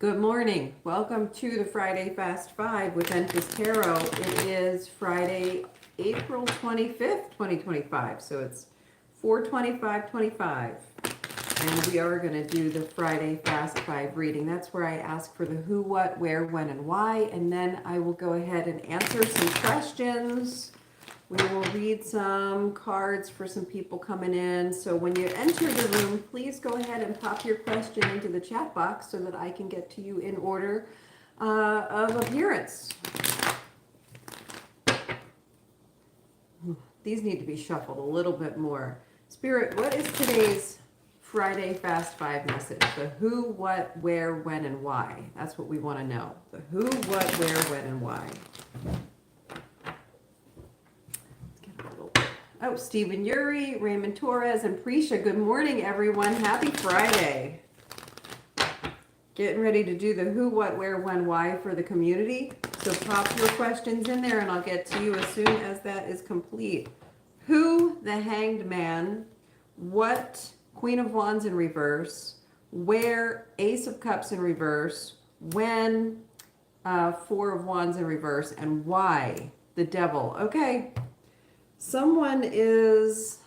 Good morning. Welcome to the Friday Fast Five with Enfys Tarot. It is Friday, April 25th, 2025. So it's 4/25/25. And we are going to do the Friday Fast Five reading. That's where I ask for the who, what, where, when, and why. And then I will go ahead and answer some questions. We will read some cards for some people coming in. So when you enter the room, please go ahead and pop your question into the chat box so that I can get to you in order of appearance. These need to be shuffled a little bit more. Spirit, what is today's Friday Fast Five message? The who, what, where, when, and why. That's what we want to know. The who, what, where, when, and why. Oh, Stephen Yuri, Raymond Torres, and Prisha. Good morning, everyone. Happy Friday. Getting ready to do the who, what, where, when, why for the community. So pop your questions in there and I'll get to you as soon as that is complete. Who, the Hanged Man. What, Queen of Wands in reverse. Where, Ace of Cups in reverse. When, Four of Wands in reverse. And why, the Devil. Okay. Someone has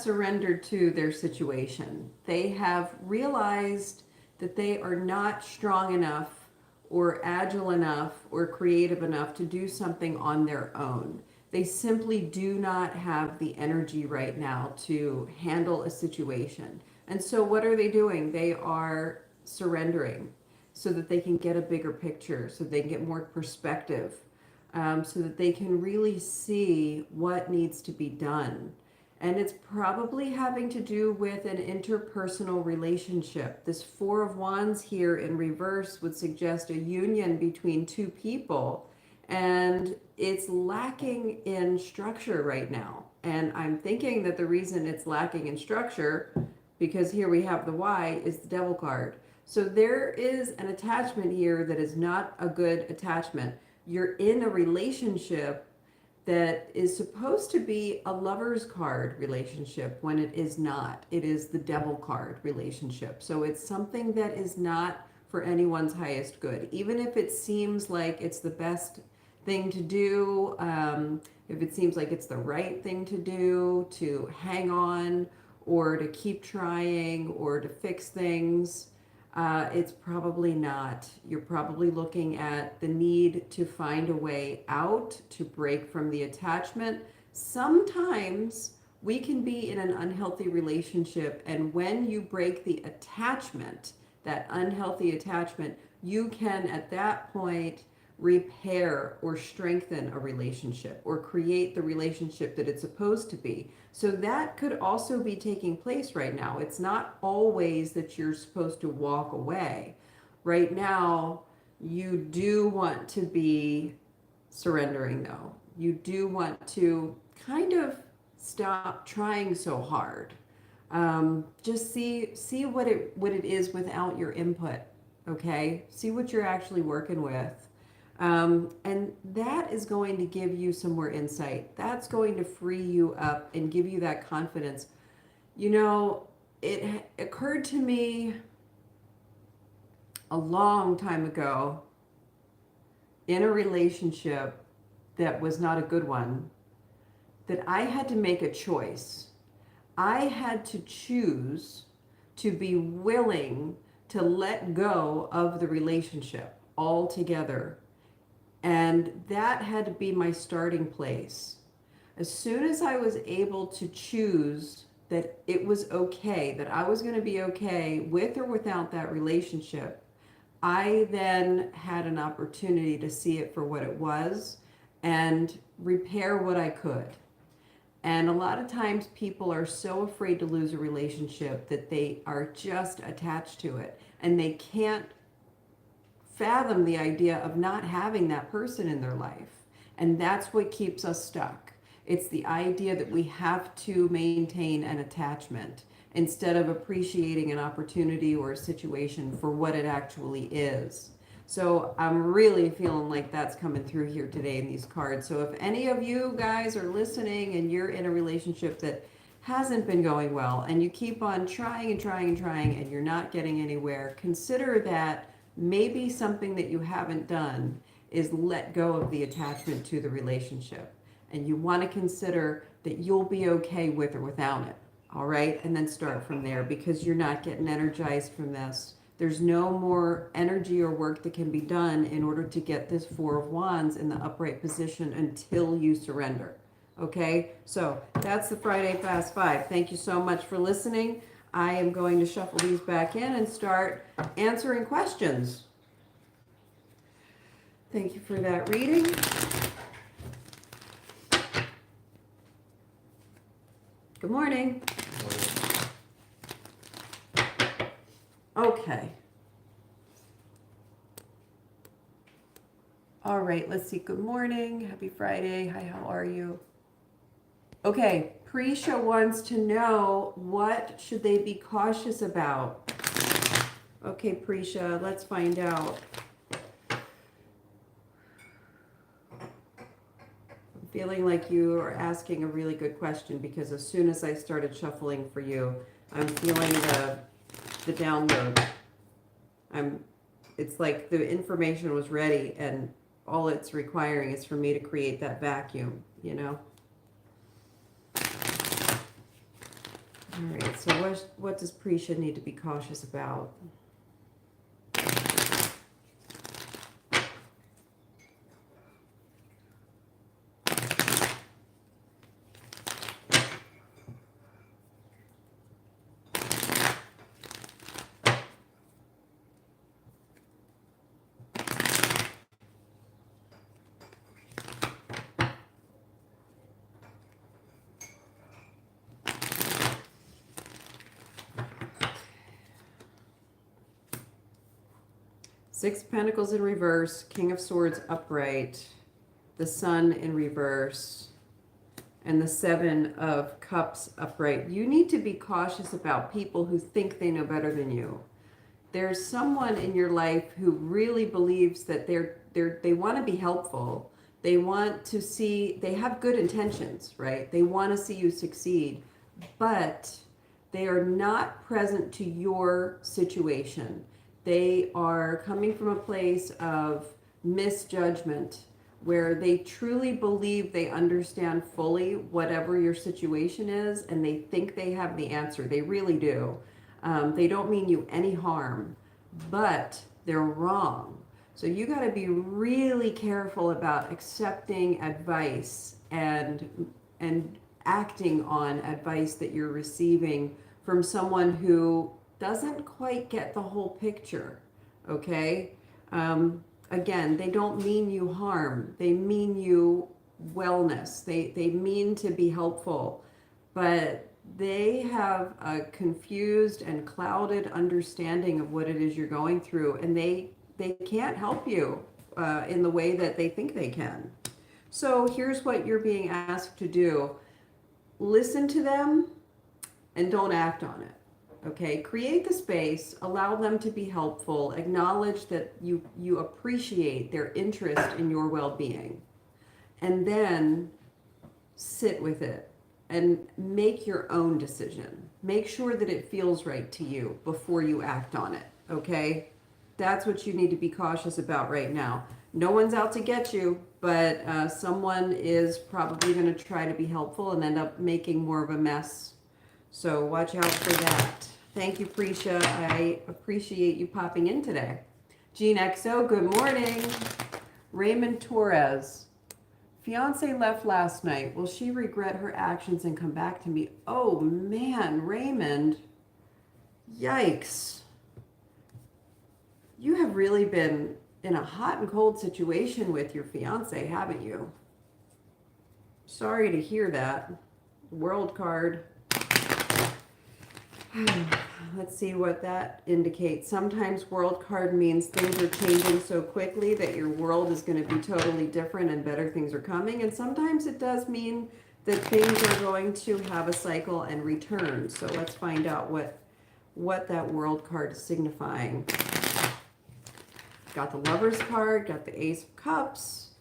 surrendered to their situation. They have realized that they are not strong enough or agile enough or creative enough to do something on their own. They simply do not have the energy right now to handle a situation. And so what are they doing? They are surrendering, so that they can get a bigger picture, so they can get more perspective, so that they can really see what needs to be done. And it's probably having to do with an interpersonal relationship. This Four of Wands here in reverse would suggest a union between two people, and it's lacking in structure right now. And I'm thinking that the reason it's lacking in structure, because here we have the why, is the Devil card. So there is an attachment here that is not a good attachment. You're in a relationship that is supposed to be a lover's card relationship when it is not. It is the Devil card relationship. So it's something that is not for anyone's highest good. Even if it seems like it's the best thing to do, if it seems like it's the right thing to do, to hang on or to keep trying or to fix things, it's probably not. You're probably looking at the need to find a way out, to break from the attachment. Sometimes we can be in an unhealthy relationship, and when you break the attachment, that unhealthy attachment, you can at that point repair or strengthen a relationship or create the relationship that it's supposed to be. So that could also be taking place right now. It's not always that you're supposed to walk away. Right now, you do want to be surrendering though. You do want to kind of stop trying so hard. Just see what it is without your input. Okay? See what you're actually working with. And that is going to give you some more insight. That's going to free you up and give you that confidence. You know, it occurred to me a long time ago in a relationship that was not a good one, that I had to make a choice. I had to choose to be willing to let go of the relationship altogether. And that had to be my starting place. As soon as I was able to choose that it was okay, that I was going to be okay with or without that relationship, I then had an opportunity to see it for what it was and repair what I could. And a lot of times people are so afraid to lose a relationship that they are just attached to it, and they can't fathom the idea of not having that person in their life. And that's what keeps us stuck. It's the idea that we have to maintain an attachment instead of appreciating an opportunity or a situation for what it actually is. So I'm really feeling like that's coming through here today in these cards. So if any of you guys are listening and you're in a relationship that hasn't been going well, and you keep on trying and trying and trying, and you're not getting anywhere, consider that maybe something that you haven't done is let go of the attachment to the relationship. And you want to consider that you'll be okay with or without it. All right. And then start from there, because you're not getting energized from this. There's no more energy or work that can be done in order to get this Four of Wands in the upright position until you surrender. Okay. So that's the Friday Fast Five. Thank you so much for listening. I am going to shuffle these back in and start answering questions. Thank you for that reading. Good morning. Okay. All right, let's see. Good morning. Happy Friday. Hi, how are you? Okay, Prisha wants to know, what should they be cautious about? Okay, Prisha, let's find out. I'm feeling like you are asking a really good question, because as soon as I started shuffling for you, I'm feeling the download. It's like the information was ready, and all it's requiring is for me to create that vacuum, you know? All right, so what does Prisha need to be cautious about? Six of Pentacles in reverse, King of Swords upright, the Sun in reverse, and the Seven of Cups upright. You need to be cautious about people who think they know better than you. There's someone in your life who really believes that they want to be helpful. They want to see, they have good intentions, right? They want to see you succeed, but they are not present to your situation. They are coming from a place of misjudgment, where they truly believe they understand fully whatever your situation is, and they think they have the answer. They really do. They don't mean you any harm, but they're wrong. So you got to be really careful about accepting advice and acting on advice that you're receiving from someone who doesn't quite get the whole picture, okay? Again, they don't mean you harm. They mean you wellness. They mean to be helpful, but they have a confused and clouded understanding of what it is you're going through, and they can't help you in the way that they think they can. So here's what you're being asked to do. Listen to them and don't act on it. Okay, create the space, allow them to be helpful, acknowledge that you appreciate their interest in your well-being, and then sit with it and make your own decision. Make sure that it feels right to you before you act on it, okay? That's what you need to be cautious about right now. No one's out to get you, but someone is probably going to try to be helpful and end up making more of a mess. So watch out for that. Thank you, Prisha. I appreciate you popping in today. Jean XO, good morning. Raymond Torres. Fiance left last night. Will she regret her actions and come back to me? Oh, man, Raymond. Yikes. You have really been in a hot and cold situation with your fiance, haven't you? Sorry to hear that. World card. Let's see what that indicates. Sometimes world card means things are changing so quickly that your world is going to be totally different and better things are coming. And sometimes it does mean that things are going to have a cycle and return. So let's find out what that world card is signifying. Got the Lover's card, got the Ace of Cups,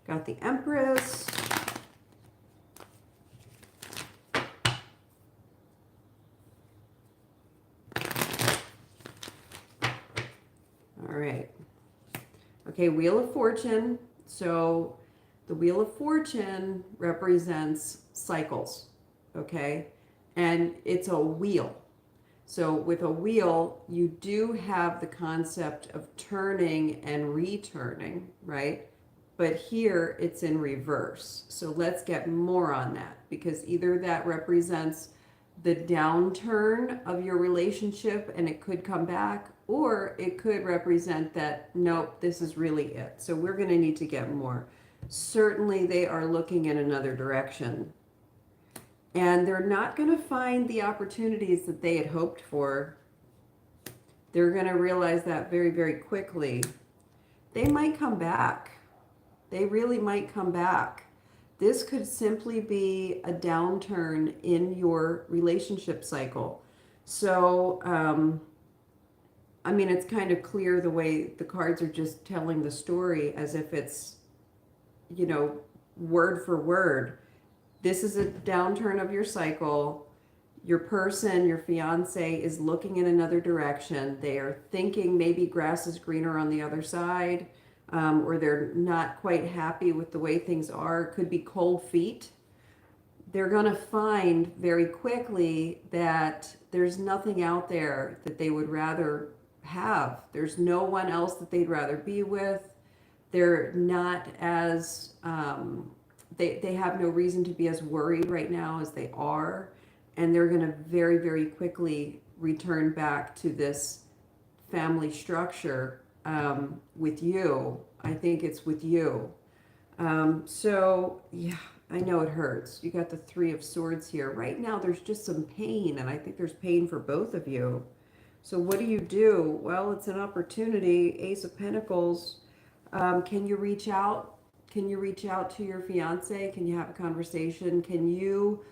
got the Empress. right. Okay, Wheel of Fortune. So the Wheel of Fortune represents cycles, okay? And it's a wheel. So with a wheel, you do have the concept of turning and returning, right? But here it's in reverse. So let's get more on that, because either that represents the downturn of your relationship and it could come back, or it could represent that, nope, this is really it. So we're going to need to get more. Certainly they are looking in another direction. And they're not going to find the opportunities that they had hoped for. They're going to realize that very, very quickly. They might come back. They really might come back. This could simply be a downturn in your relationship cycle. So, I mean, it's kind of clear the way the cards are just telling the story as if it's, you know, word for word. This is a downturn of your cycle. Your person, your fiance, is looking in another direction. They are thinking maybe grass is greener on the other side, or they're not quite happy with the way things are. It could be cold feet. They're going to find very quickly that there's nothing out there that they would rather have. There's no one else that they'd rather be with. They're not as, they have no reason to be as worried right now as they are. And they're going to very, very quickly return back to this family structure with you. I think it's with you. So, yeah, I know it hurts. You got the Three of Swords here. Right now, there's just some pain, and I think there's pain for both of you. So what do? Well, it's an opportunity. Ace of Pentacles. Can you reach out? Can you reach out to your fiance? Can you have a conversation? Can you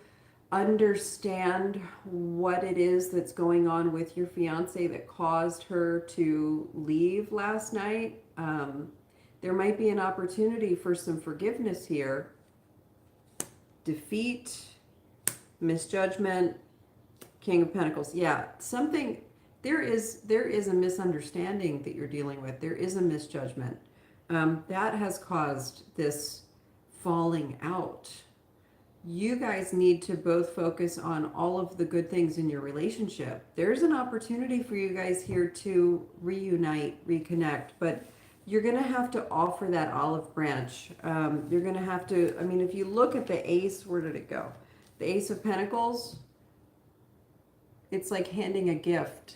understand what it is that's going on with your fiance that caused her to leave last night? There might be an opportunity for some forgiveness here. Defeat, misjudgment, King of Pentacles. Yeah, something, there is a misunderstanding that you're dealing with. There is a misjudgment. That has caused this falling out. You guys need to both focus on all of the good things in your relationship. There's an opportunity for you guys here to reunite, reconnect, but you're going to have to offer that olive branch. You're going to have to, I mean, if you look at the ace, where did it go? The Ace of Pentacles, it's like handing a gift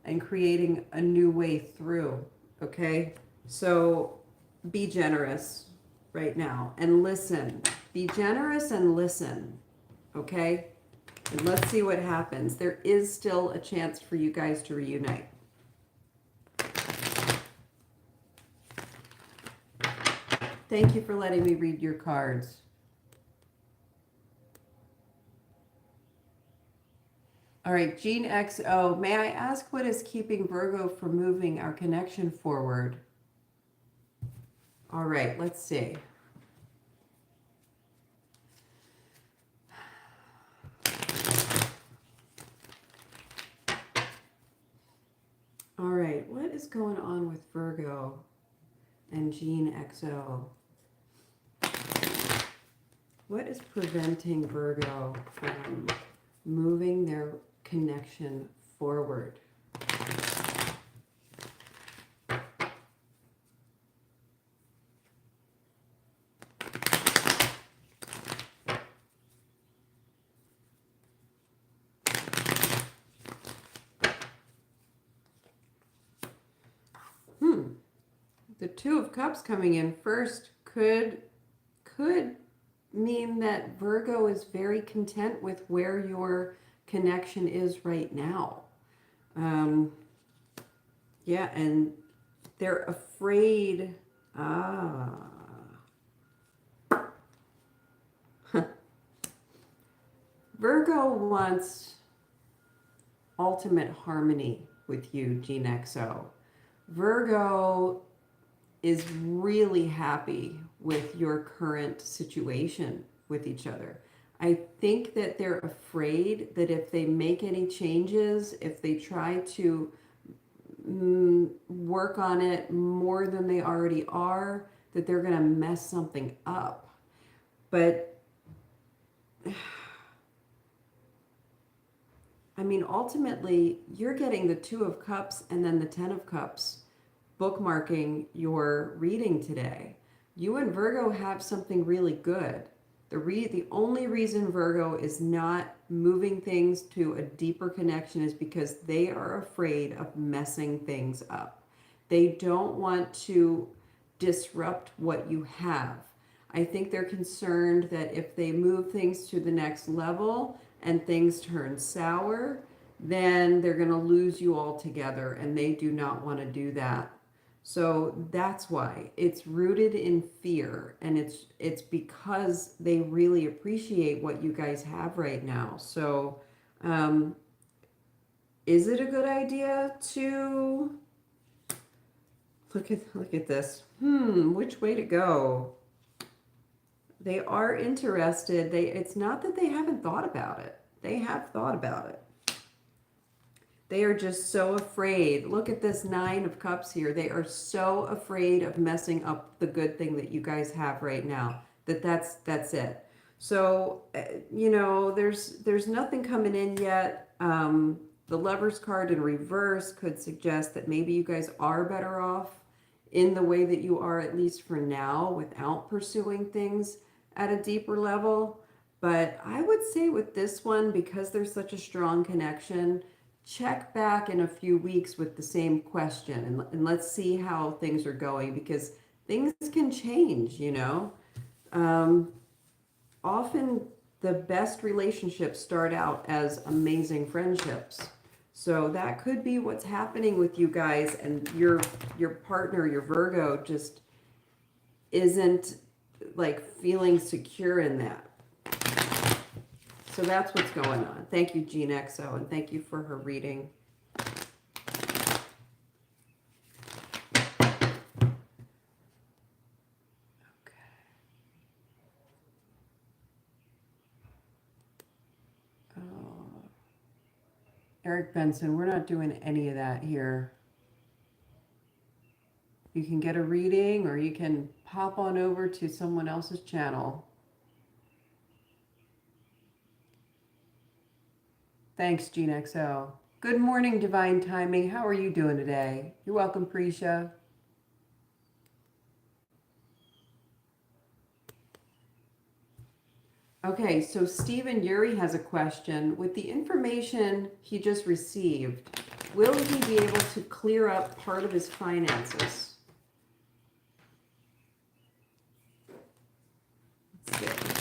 and creating a new way through, okay? So be generous right now and listen. Be generous and listen, okay? And let's see what happens. There is still a chance for you guys to reunite. Thank you for letting me read your cards. All right, Gene XO, may I ask what is keeping Virgo from moving our connection forward? All right, let's see. All right, what is going on with Virgo and Gene XO? What is preventing Virgo from moving their connection forward? The Two of Cups coming in first could mean that Virgo is very content with where your connection is right now. Yeah, and they're afraid. Virgo wants ultimate harmony with you, Gene XO. Virgo is really happy with your current situation with each other. I think that they're afraid that if they make any changes, if they try to work on it more than they already are, that they're going to mess something up. But I mean, ultimately, you're getting the Two of Cups and then the Ten of Cups bookmarking your reading today. You and Virgo have something really good. The only reason Virgo is not moving things to a deeper connection is because they are afraid of messing things up. They don't want to disrupt what you have. I think they're concerned that if they move things to the next level and things turn sour, then they're going to lose you altogether, and they do not want to do that. So that's why it's rooted in fear, and it's because they really appreciate what you guys have right now. So is it a good idea to look at this? Which way to go? They are interested. It's not that they haven't thought about it. They have thought about it. They are just so afraid. Look at this Nine of Cups here. They are so afraid of messing up the good thing that you guys have right now. That's it. So, there's nothing coming in yet. The Lover's card in reverse could suggest that maybe you guys are better off in the way that you are, at least for now, without pursuing things at a deeper level. But I would say with this one, because there's such a strong connection, check back in a few weeks with the same question, and let's see how things are going, because things can change, Often the best relationships start out as amazing friendships. So that could be what's happening with you guys, and your partner, your Virgo, just isn't like feeling secure in that. So that's what's going on. Thank you, Jean XO, and thank you for her reading. Okay. Oh. Eric Benson, we're not doing any of that here. You can get a reading, or you can pop on over to someone else's channel. Thanks, Jean XO. Good morning, Divine Timing. How are you doing today? You're welcome, Prisha. Okay, so Stephen Yuri has a question. With the information he just received, will he be able to clear up part of his finances? Let's see.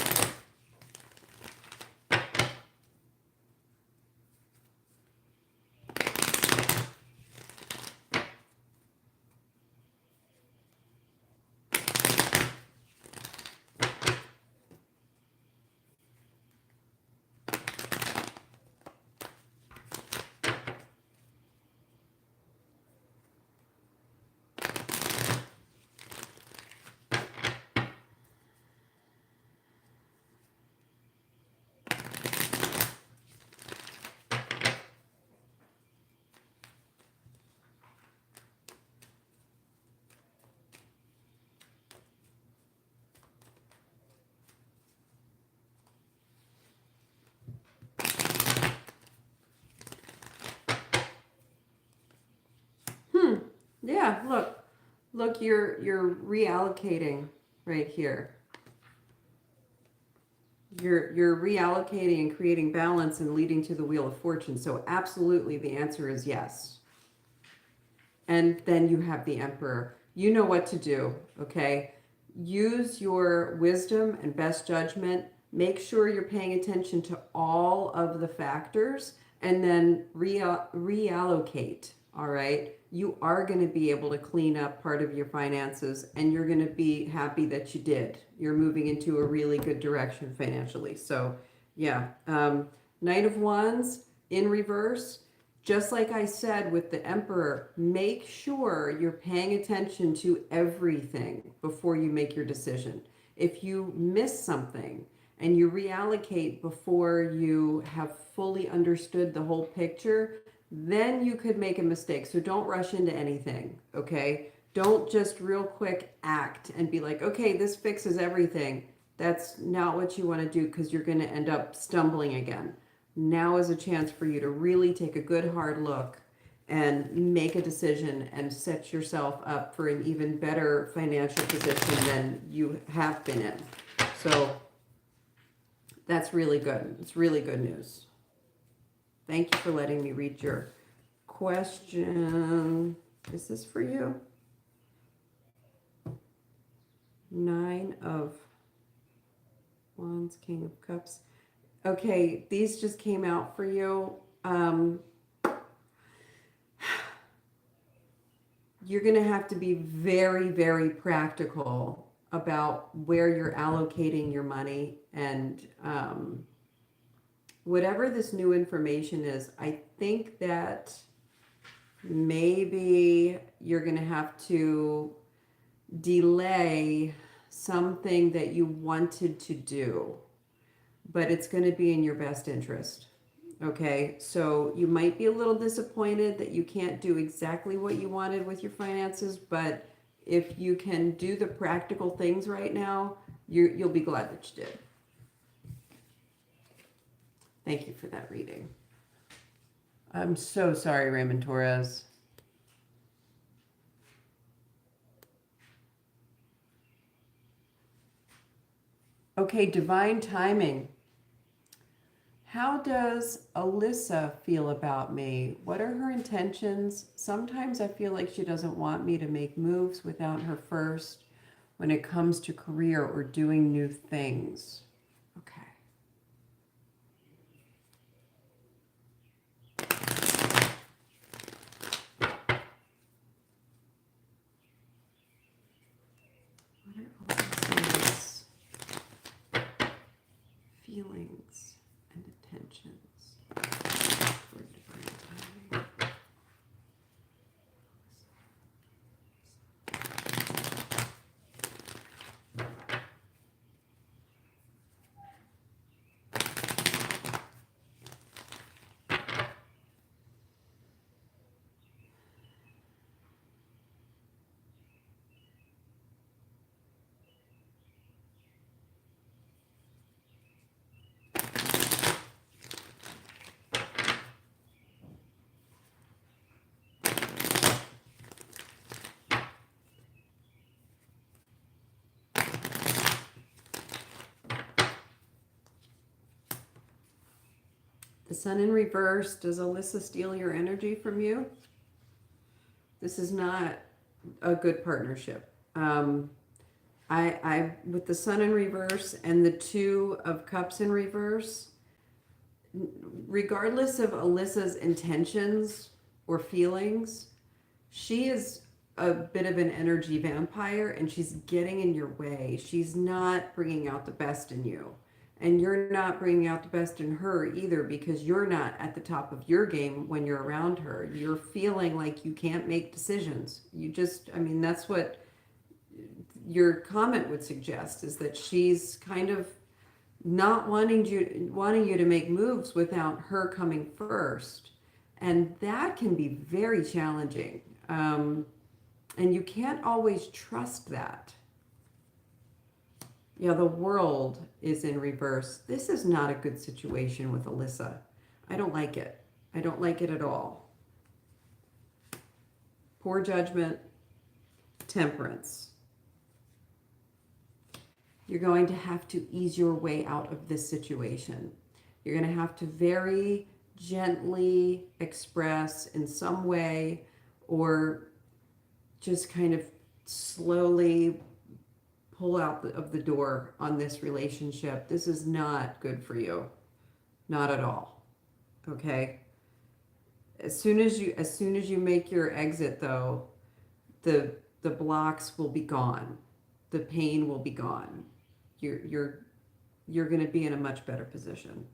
Yeah, look, you're reallocating right here. You're reallocating and creating balance and leading to the Wheel of Fortune. So absolutely, the answer is yes. And then you have the Emperor. You know what to do, okay? Use your wisdom and best judgment. Make sure you're paying attention to all of the factors, and then reallocate, all right? You are going to be able to clean up part of your finances, and you're going to be happy that you did. You're moving into a really good direction financially. So yeah, Knight of Wands in reverse. Just like I said with the Emperor, make sure you're paying attention to everything before you make your decision. If you miss something and you reallocate before you have fully understood the whole picture, then you could make a mistake. So don't rush into anything, okay? Don't just real quick act and be like, okay, this fixes everything. That's not what you want to do, because you're going to end up stumbling again. Now is a chance for you to really take a good hard look and make a decision and set yourself up for an even better financial position than you have been in. So that's really good. It's really good news. Thank you for letting me read your question. Is this for you? 9 of Wands, King of Cups. Okay, these just came out for you. You're going to have to be very, very practical about where you're allocating your money, and whatever this new information is, I think that maybe you're going to have to delay something that you wanted to do, but it's going to be in your best interest. Okay, so you might be a little disappointed that you can't do exactly what you wanted with your finances, but if you can do the practical things right now, you'll be glad that you did. Thank you for that reading. I'm so sorry, Raymond Torres. Okay, divine timing. How does Alyssa feel about me? What are her intentions? Sometimes I feel like she doesn't want me to make moves without her first when it comes to career or doing new things. Okay. What are Alyssa's feelings and intentions for divine timing? The Sun in reverse. Does Alyssa steal your energy from you? This is not a good partnership. I with the Sun in reverse and the 2 of Cups in reverse, regardless of Alyssa's intentions or feelings, she is a bit of an energy vampire, and she's getting in your way. She's not bringing out the best in you. And you're not bringing out the best in her either, because you're not at the top of your game when you're around her. You're feeling like you can't make decisions. You just, I mean, that's what your comment would suggest, is that she's kind of not wanting you to make moves without her coming first. And that can be very challenging. And you can't always trust that. Yeah, the World is in reverse. This is not a good situation with Alyssa. I don't like it. I don't like it at all. Poor judgment, Temperance. You're going to have to ease your way out of this situation. You're going to have to very gently express in some way, or just kind of slowly pull out of the door on this relationship. This is not good for you. Not at all. Okay? As soon as you make your exit, though, the blocks will be gone. The pain will be gone. You're going to be in a much better position.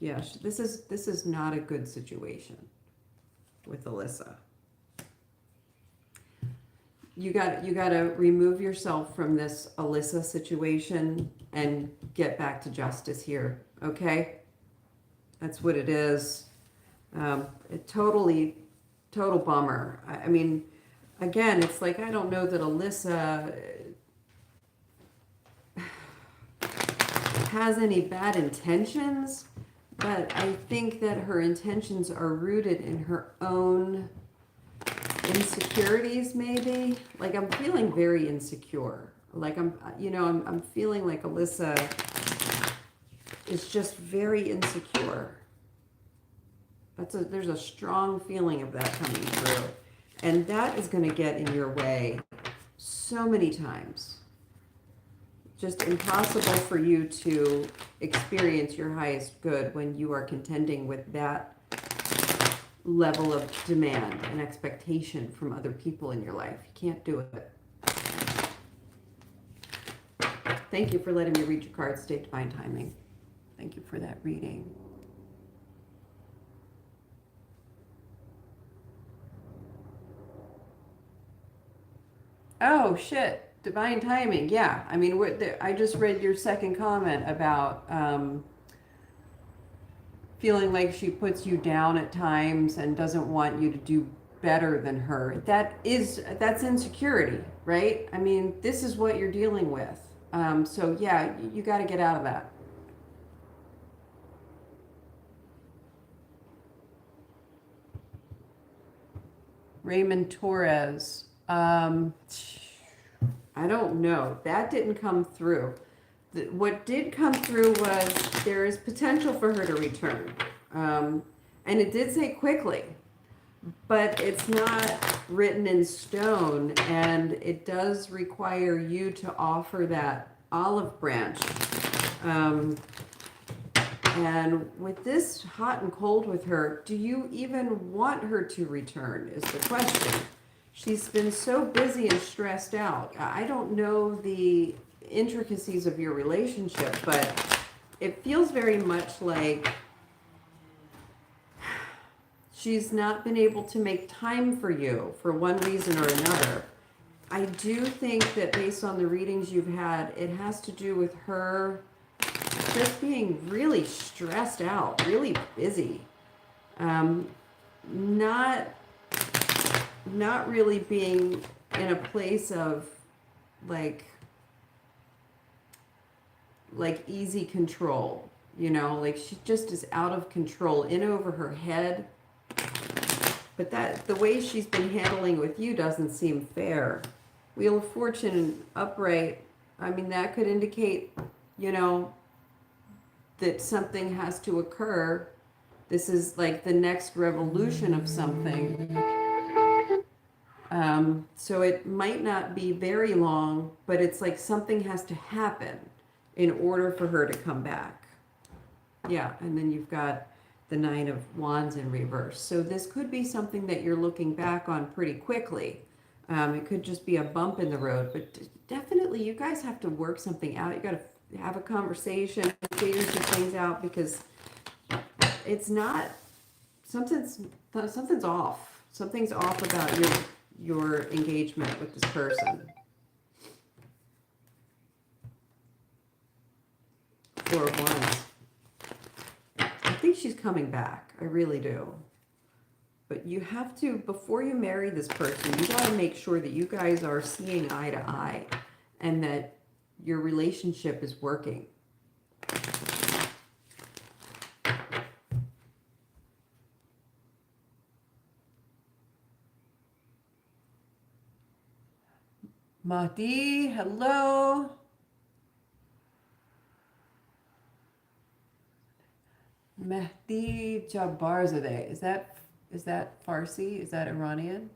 Yes, this is not a good situation with Alyssa. You got to remove yourself from this Alyssa situation and get back to justice here, okay? That's what it is. A total bummer. I mean, again, it's like, I don't know that Alyssa has any bad intentions, but I think that her intentions are rooted in her own insecurities, maybe. Like, I'm feeling very insecure. Like, I'm feeling like Alyssa is just very insecure. There's a strong feeling of that coming through. And that is going to get in your way so many times. Just impossible for you to experience your highest good when you are contending with that level of demand and expectation from other people in your life. You can't do it. Thank you for letting me read your cards, State Divine Timing. Thank you for that reading. Oh, shit. Divine timing. Yeah. I mean, I just read your second comment about feeling like she puts you down at times and doesn't want you to do better than her. That's insecurity, right? I mean, this is what you're dealing with. So yeah, you got to get out of that. Raymond Torres. I don't know. That didn't come through. What did come through was there is potential for her to return. And it did say quickly, but it's not written in stone, and it does require you to offer that olive branch. And with this hot and cold with her, do you even want her to return is the question. She's been so busy and stressed out. I don't know the intricacies of your relationship, but it feels very much like she's not been able to make time for you for one reason or another. I do think that based on the readings you've had, it has to do with her just being really stressed out, really busy. Not really being in a place of like easy control, like she just is out of control, in over her head. But the way she's been handling with you doesn't seem fair. Wheel of Fortune upright, I mean, that could indicate, that something has to occur. This is like the next revolution of something. So it might not be very long, but it's like something has to happen in order for her to come back. Yeah, and then you've got the Nine of Wands in reverse. So this could be something that you're looking back on pretty quickly. It could just be a bump in the road, but definitely you guys have to work something out. You got to have a conversation, figure some things out, because it's not, something's off. Something's off about your engagement with this person. Four of Wands. I think she's coming back. I really do. But you have to, before you marry this person, you got to make sure that you guys are seeing eye to eye and that your relationship is working. Mahdi, hello. Mehdi Jabarzadeh. Is that Farsi? Is that Iranian?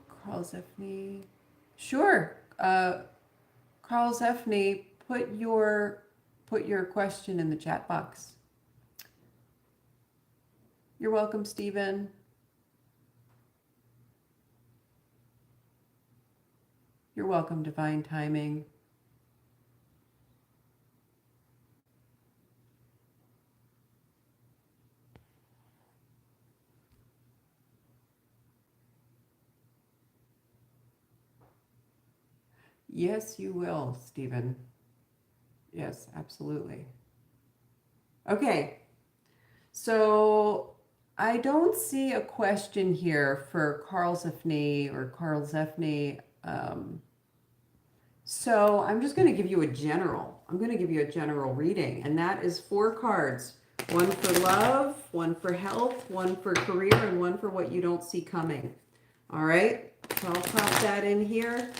Carl Zefni. Sure. Carl Zefni, put your question in the chat box. You're welcome, Stephen. You're welcome, Divine Timing. Yes, you will, Stephen. Yes, absolutely. Okay, So I don't see a question here for Carl Zeffney or Carl Zeffney. So I'm just going to give you a general. I'm going to give you a general reading, and that is 4 cards. One for love, one for health, one for career, and one for what you don't see coming. All right? So I'll pop that in here.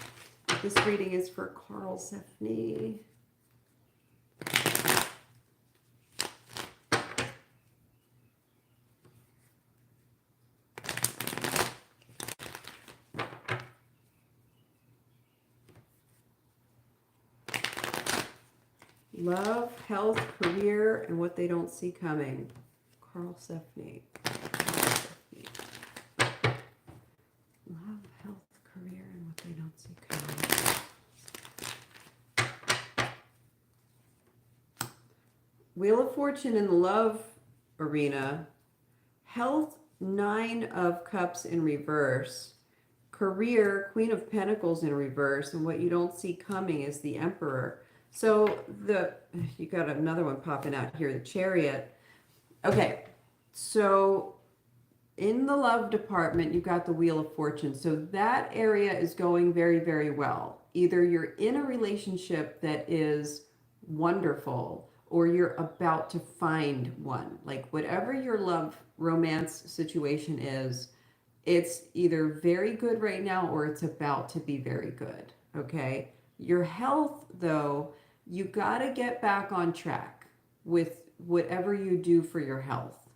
This reading is for Carl Zeffney. Love, health, career, and what they don't see coming. Carl Zeffney. Love, health, career, and what they don't see coming. Wheel of Fortune in the love arena. Health, 9 of Cups in reverse. Career, Queen of Pentacles in reverse. And what you don't see coming is the Emperor. So you got another one popping out here, the Chariot. Okay, so in the love department, you've got the Wheel of Fortune. So that area is going very, very well. Either you're in a relationship that is wonderful, or you're about to find one. Like whatever your love romance situation is, it's either very good right now or it's about to be very good. Okay. Your health, though, you got to get back on track with whatever you do for your health.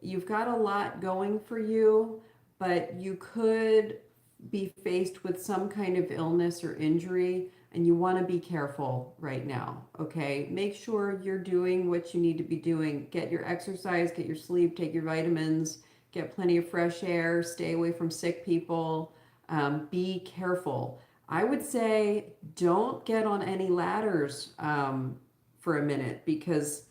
You've got a lot going for you, but you could be faced with some kind of illness or injury, and you want to be careful right now. Okay. Make sure you're doing what you need to be doing. Get your exercise, get your sleep, take your vitamins, get plenty of fresh air, stay away from sick people, be careful. I would say don't get on any ladders for a minute, because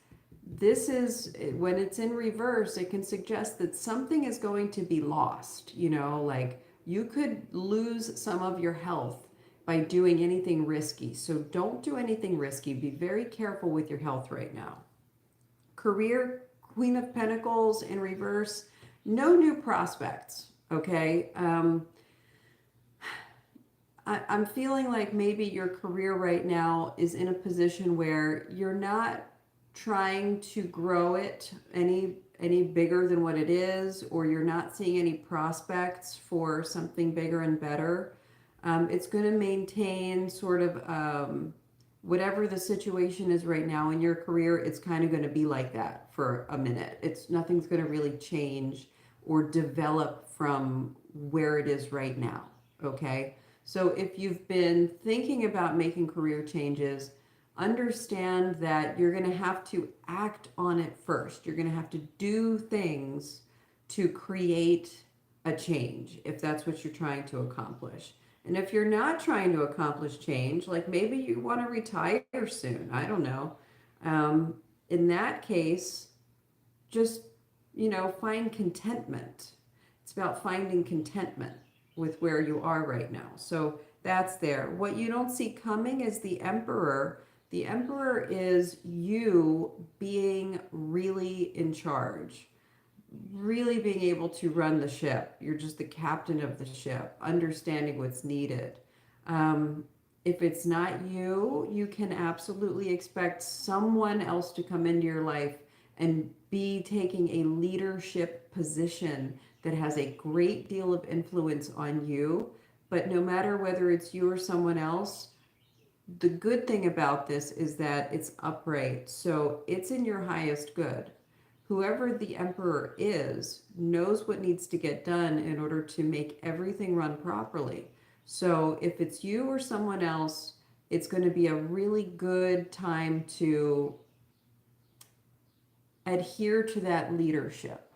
this is, when it's in reverse, it can suggest that something is going to be lost. Like you could lose some of your health by doing anything risky. So don't do anything risky. Be very careful with your health right now. Career, Queen of Pentacles in reverse. No new prospects, okay? I'm feeling like maybe your career right now is in a position where you're not trying to grow it any bigger than what it is, or you're not seeing any prospects for something bigger and better. It's going to maintain sort of whatever the situation is right now in your career. It's kind of going to be like that for a minute. Nothing's going to really change or develop from where it is right now. Okay. So if you've been thinking about making career changes, understand that you're going to have to act on it first. You're going to have to do things to create a change, if that's what you're trying to accomplish. And if you're not trying to accomplish change, like maybe you want to retire soon, I don't know. In that case, just, find contentment. It's about finding contentment with where you are right now. So that's there. What you don't see coming is the Emperor. The Emperor is you being really in charge, really being able to run the ship. You're just the captain of the ship, understanding what's needed. If it's not you, you can absolutely expect someone else to come into your life and be taking a leadership position that has a great deal of influence on you. But no matter whether it's you or someone else, the good thing about this is that it's upright. So it's in your highest good. Whoever the Emperor is knows what needs to get done in order to make everything run properly. So if it's you or someone else, it's going to be a really good time to adhere to that leadership.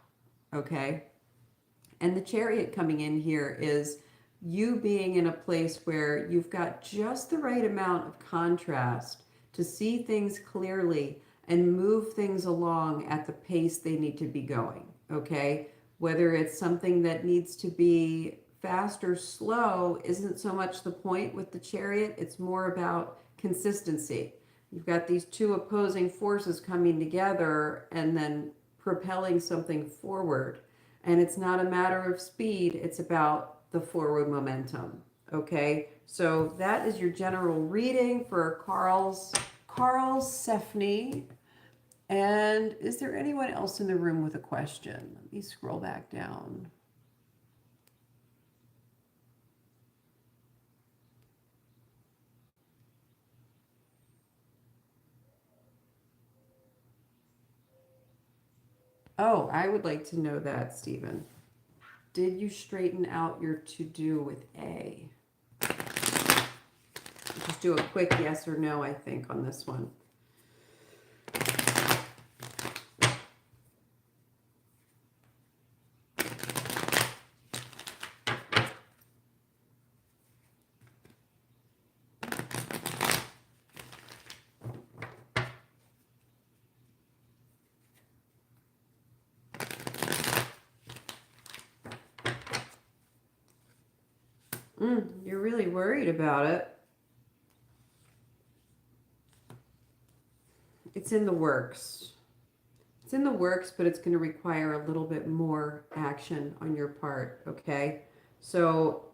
Okay? And the Chariot coming in here is you being in a place where you've got just the right amount of contrast to see things clearly and move things along at the pace they need to be going. Okay? Whether it's something that needs to be fast or slow isn't so much the point with the Chariot. It's more about consistency. You've got these two opposing forces coming together and then propelling something forward. And it's not a matter of speed, it's about the forward momentum. Okay, so that is your general reading for Carl Sefni. And is there anyone else in the room with a question? Let me scroll back down. Oh, I would like to know that, Stephen. Did you straighten out your to-do with A? Just do a quick yes or no, I think, on this one. You're really worried about it. It's in the works. It's in the works, but it's going to require a little bit more action on your part, okay? So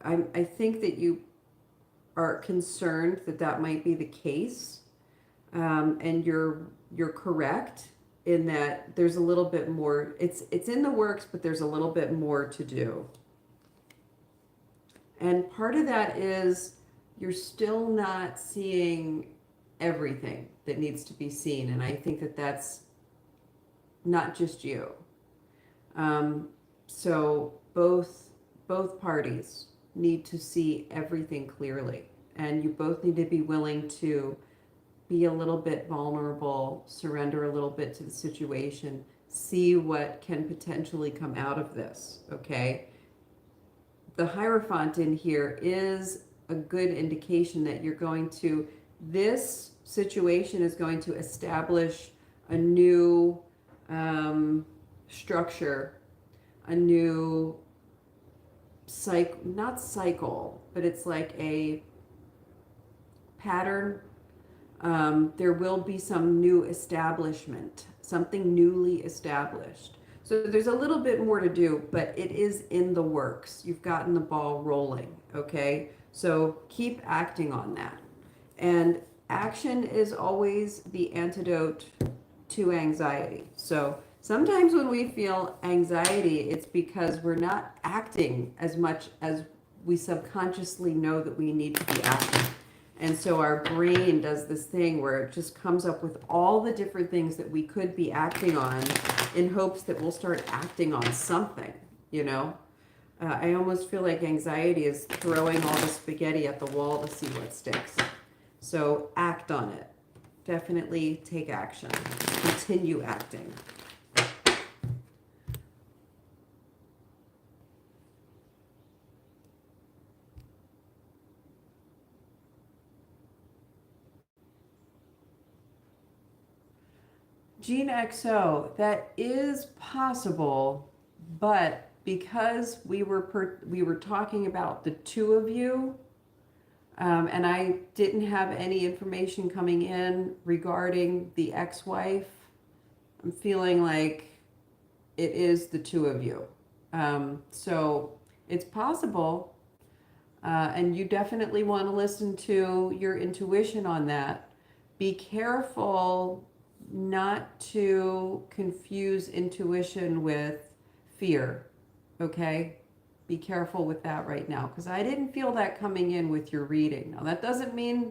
I think that you are concerned that that might be the case, and you're correct in that there's a little bit more. It's in the works, but there's a little bit more to do. And part of that is you're still not seeing everything that needs to be seen, and I think that that's not just you. So both parties need to see everything clearly, and you both need to be willing to be a little bit vulnerable, surrender a little bit to the situation, see what can potentially come out of this, okay? The Hierophant in here is a good indication that you're going to, this situation is going to establish a new structure, a new not cycle, but it's like a pattern. There will be some new establishment, something newly established. So there's a little bit more to do, but it is in the works. You've gotten the ball rolling, okay? So keep acting on that. And action is always the antidote to anxiety. So sometimes when we feel anxiety, it's because we're not acting as much as we subconsciously know that we need to be acting. And so our brain does this thing where it just comes up with all the different things that we could be acting on in hopes that we'll start acting on something, you know? I almost feel like anxiety is throwing all the spaghetti at the wall to see what sticks. So act on it. Definitely take action. Continue acting. Gene XO, that is possible, but because we were talking about the two of you, and I didn't have any information coming in regarding the ex-wife, I'm feeling like it is the two of you. So it's possible, and you definitely want to listen to your intuition on that. Be careful not to confuse intuition with fear, okay? Be careful with that right now, because I didn't feel that coming in with your reading. Now, that doesn't mean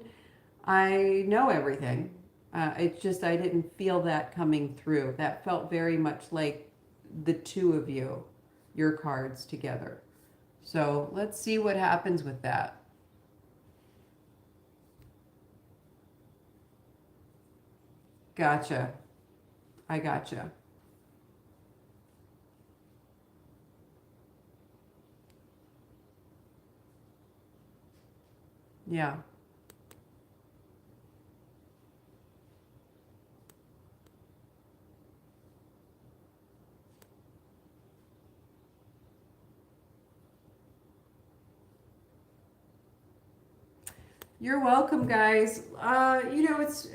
I know everything. It's just I didn't feel that coming through. That felt very much like the two of you, your cards together. So let's see what happens with that. Gotcha. I gotcha. Yeah. You're welcome, guys. You know, it's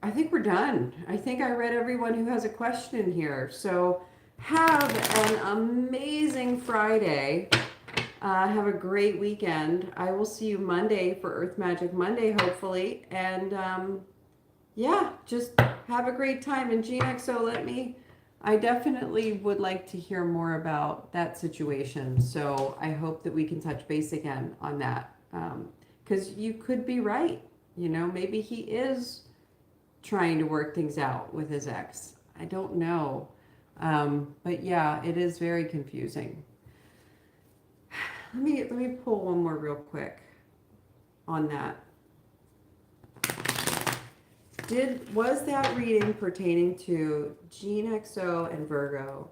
I think we're done. I think I read everyone who has a question here. So have an amazing Friday. Have a great weekend. I will see you Monday for Earth Magic Monday, hopefully. And yeah, just have a great time. And GeneXO, I definitely would like to hear more about that situation. So I hope that we can touch base again on that. Because you could be right. You know, maybe he is trying to work things out with his ex. I don't know. But yeah, it is very confusing. Let me pull one more real quick on that. Was that reading pertaining to GeneXO and Virgo?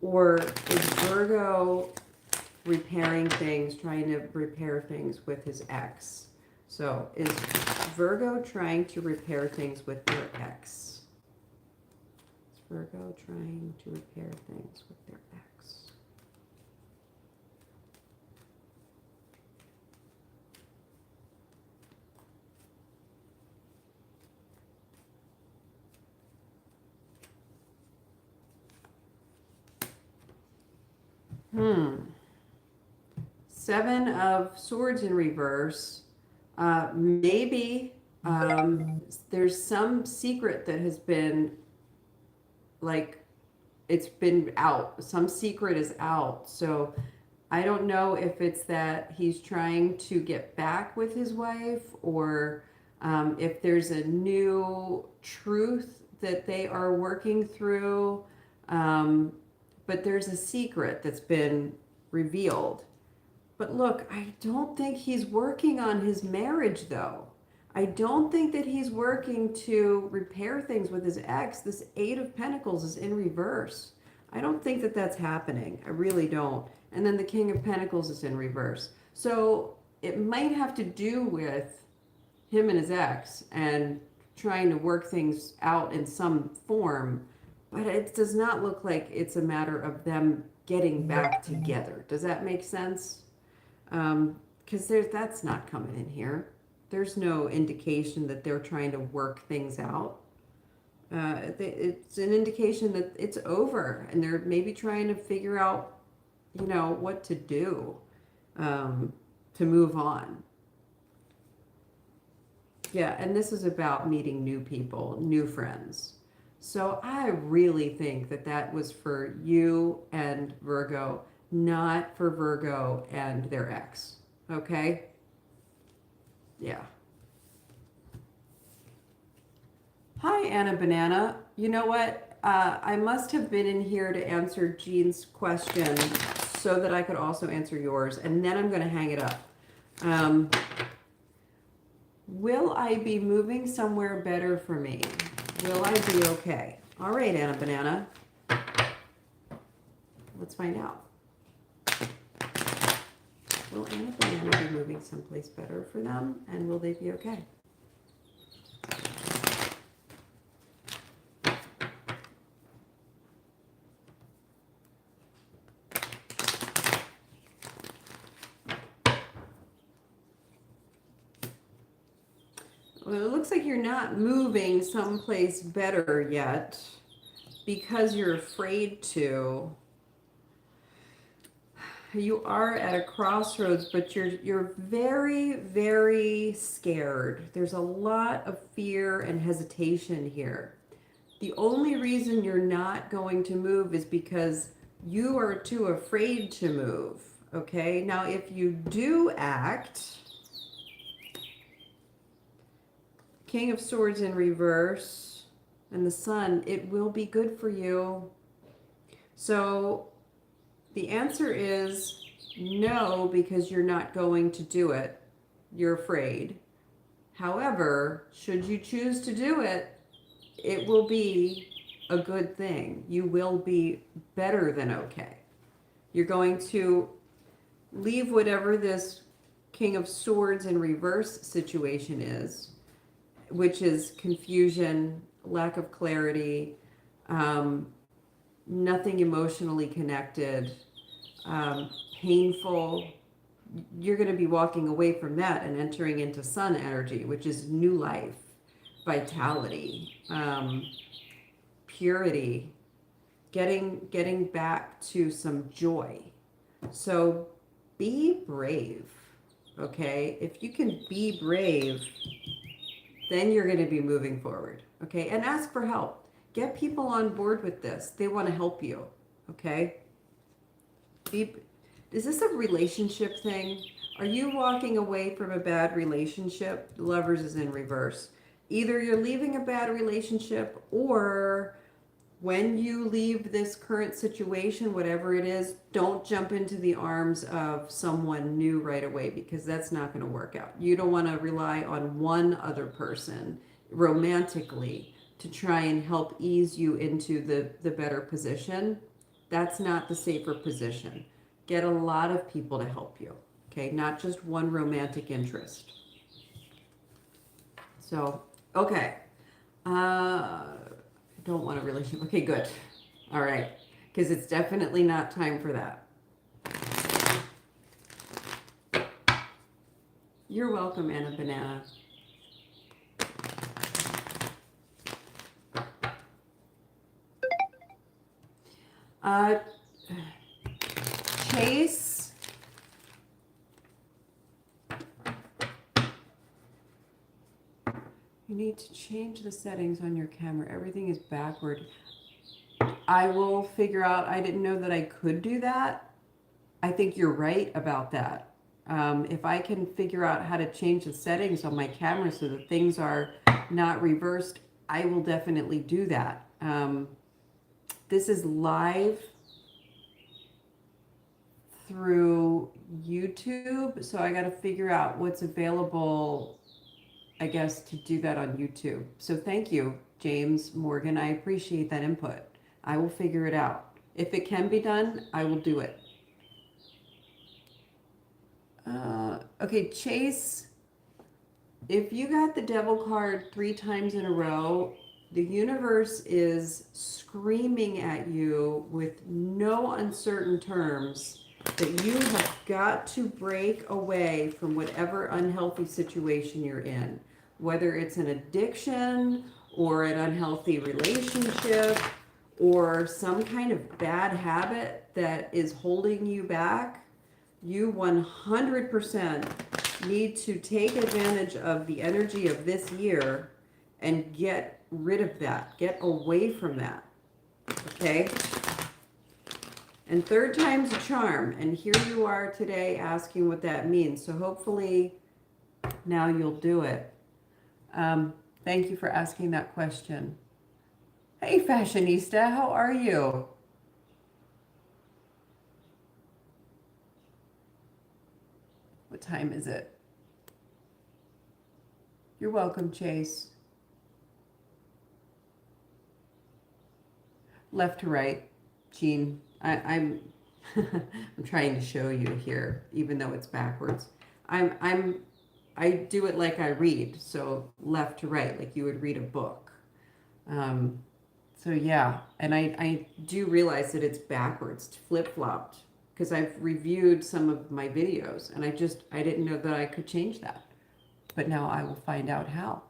Or is Virgo repairing things, trying to repair things with his ex? So is Virgo trying to repair things with their ex? Is Virgo trying to repair things with their ex? Seven of Swords in reverse. Maybe there's some secret that has been, like, it's been out. Some secret is out. So I don't know if it's that he's trying to get back with his wife, or if there's a new truth that they are working through. But there's a secret that's been revealed. But look, I don't think he's working on his marriage, though. I don't think that he's working to repair things with his ex. This Eight of Pentacles is in reverse. I don't think that that's happening. I really don't. And then the King of Pentacles is in reverse. So it might have to do with him and his ex and trying to work things out in some form. But it does not look like it's a matter of them getting back together. Does that make sense? Because that's not coming in here. There's no indication that they're trying to work things out. It's an indication that it's over, and they're maybe trying to figure out, what to do to move on. Yeah, and this is about meeting new people, new friends. So I really think that was for you and Virgo, not for Virgo and their ex. Okay? Yeah. Hi, Anna Banana. You know what? I must have been in here to answer Jean's question so that I could also answer yours, and then I'm going to hang it up. Will I be moving somewhere better for me? Will I be okay? All right, Anna Banana. Let's find out. Will Anna Banana be moving someplace better for them? And will they be okay? Well, it looks like you're not moving someplace better yet because you're afraid to. You are at a crossroads, but you're very, very scared. There's a lot of fear and hesitation here. The only reason you're not going to move is because you are too afraid to move. Okay? Now, if you do act, King of Swords in reverse and the Sun, it will be good for you. So the answer is no, because you're not going to do it. You're afraid. However, should you choose to do it, it will be a good thing. You will be better than okay. You're going to leave whatever this King of Swords in reverse situation is, which is confusion, lack of clarity, nothing emotionally connected, painful. You're going to be walking away from that and entering into Sun energy, which is new life. vitality, purity, getting back to some joy. So be brave, okay? If you can be brave, then you're going to be moving forward, okay? And ask for help. Get people on board with this. They want to help you, okay? Is this a relationship thing? Are you walking away from a bad relationship? Lovers is in reverse. Either you're leaving a bad relationship, or when you leave this current situation, whatever it is, don't jump into the arms of someone new right away, because that's not going to work out. You don't want to rely on one other person romantically to try and help ease you into the better position. That's not the safer position. Get a lot of people to help you, okay? Not just one romantic interest. So, okay. Don't want a relationship. Okay, good. All right. Because it's definitely not time for that. You're welcome, Anna Banana. Chase. You need to change the settings on your camera. Everything is backward. I will figure out. I didn't know that I could do that. I think you're right about that. If I can figure out how to change the settings on my camera so that things are not reversed, I will definitely do that. This is live through YouTube, so I got to figure out what's available, I guess, to do that on YouTube. So thank you, James Morgan. I appreciate that input. I will figure it out. If it can be done, I will do it. Okay, Chase, if you got the devil card 3 times in a row, the universe is screaming at you with no uncertain terms that you have got to break away from whatever unhealthy situation you're in, whether it's an addiction or an unhealthy relationship or some kind of bad habit that is holding you back. You 100% need to take advantage of the energy of this year and get rid of that. Get away from that. Okay? And 3rd time's a charm. And here you are today asking what that means. So hopefully now you'll do it. Thank you for asking that question. Hey, Fashionista, how are you? What time is it? You're welcome, Chase. Left to right, Jean. I'm I'm trying to show you here, even though it's backwards. I do it like I read, so left to right, like you would read a book. So yeah, and I do realize that it's backwards, flip-flopped, because I've reviewed some of my videos, and I didn't know that I could change that. But now I will find out how.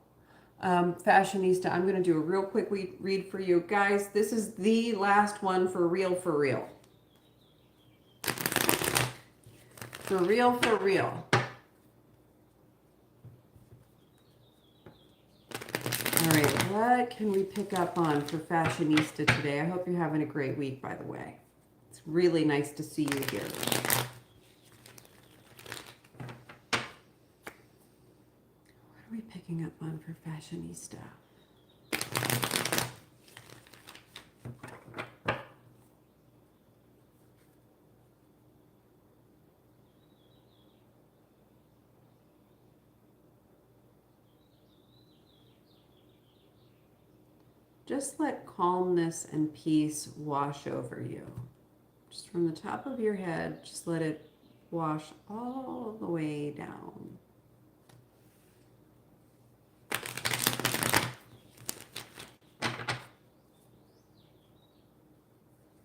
Fashionista, I'm going to do a real quick read for you. Guys, this is the last one for real, for real. For real, for real. All right, what can we pick up on for Fashionista today? I hope you're having a great week, by the way. It's really nice to see you here. What are we picking up on for Fashionista? Just let calmness and peace wash over you. Just from the top of your head, just let it wash all the way down.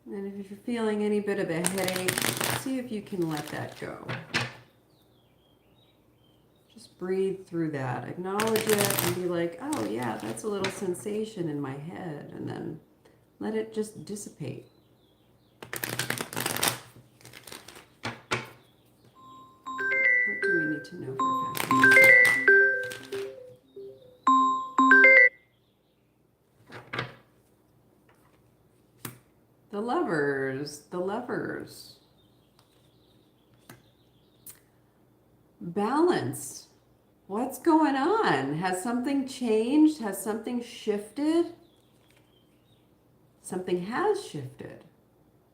And if you're feeling any bit of a headache, see if you can let that go. Just breathe through that. Acknowledge it and be like, oh yeah, that's a little sensation in my head. And then let it just dissipate. What do we need to know for fashion? The Lovers, the Lovers. Balance. What's going on? Has something changed? Has something shifted? Something has shifted.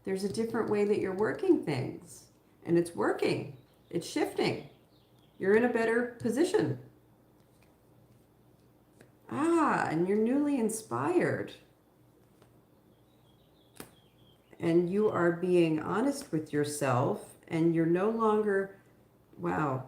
There's a different way that you're working things, and it's working. It's shifting. You're in a better position. And you're newly inspired. And you are being honest with yourself, and you're no longer, wow.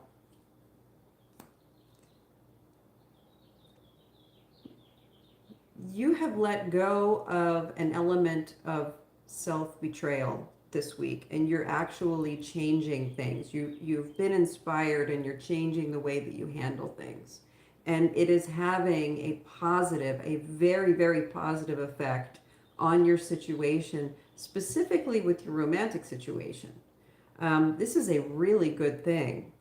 You have let go of an element of self-betrayal this week, and you're actually changing things. You've been inspired, and you're changing the way that you handle things. And it is having a positive, a very, very positive effect on your situation, specifically with your romantic situation. This is a really good thing.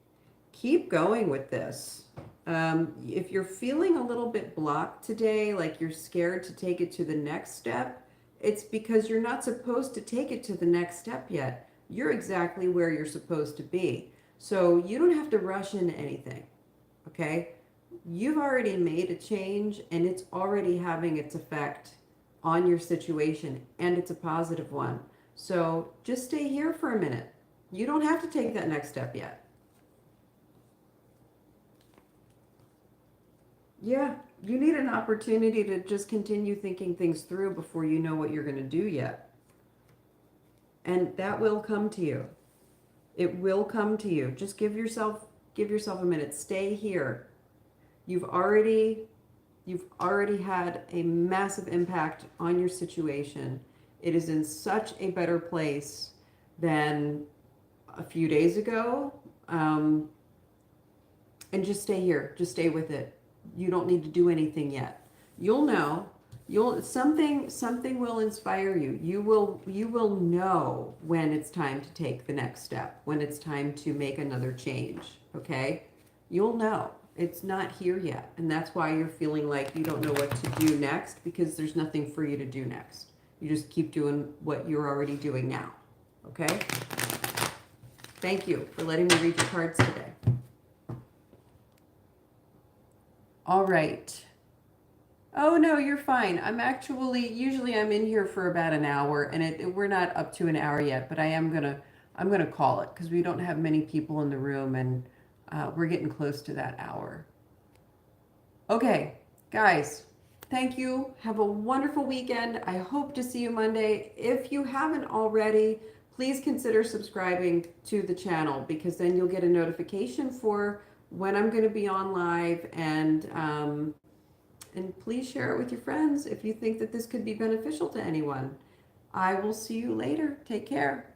Keep going with this. If you're feeling a little bit blocked today, like you're scared to take it to the next step, it's because you're not supposed to take it to the next step yet. You're exactly where you're supposed to be. So you don't have to rush into anything, okay? You've already made a change, and it's already having its effect on your situation, and it's a positive one. So just stay here for a minute. You don't have to take that next step yet. Yeah, you need an opportunity to just continue thinking things through before you know what you're going to do yet. And that will come to you. It will come to you. Just give yourself a minute. Stay here. You've already had a massive impact on your situation. It is in such a better place than a few days ago. And just stay here. Just stay with it. You don't need to do anything yet. You'll know. Something will inspire you. You will know when it's time to take the next step, when it's time to make another change, okay? You'll know. It's not here yet, and that's why you're feeling like you don't know what to do next, because there's nothing for you to do next. You just keep doing what you're already doing now, okay? Thank you for letting me read your cards today. All right. Oh, no, you're fine. Usually I'm in here for about an hour, and we're not up to an hour yet, but I'm gonna call it because we don't have many people in the room, and we're getting close to that hour. Okay, guys, thank you. Have a wonderful weekend. I hope to see you Monday. If you haven't already, please consider subscribing to the channel, because then you'll get a notification for when I'm going to be on live, and please share it with your friends if you think that this could be beneficial to anyone. I will see you later. Take care.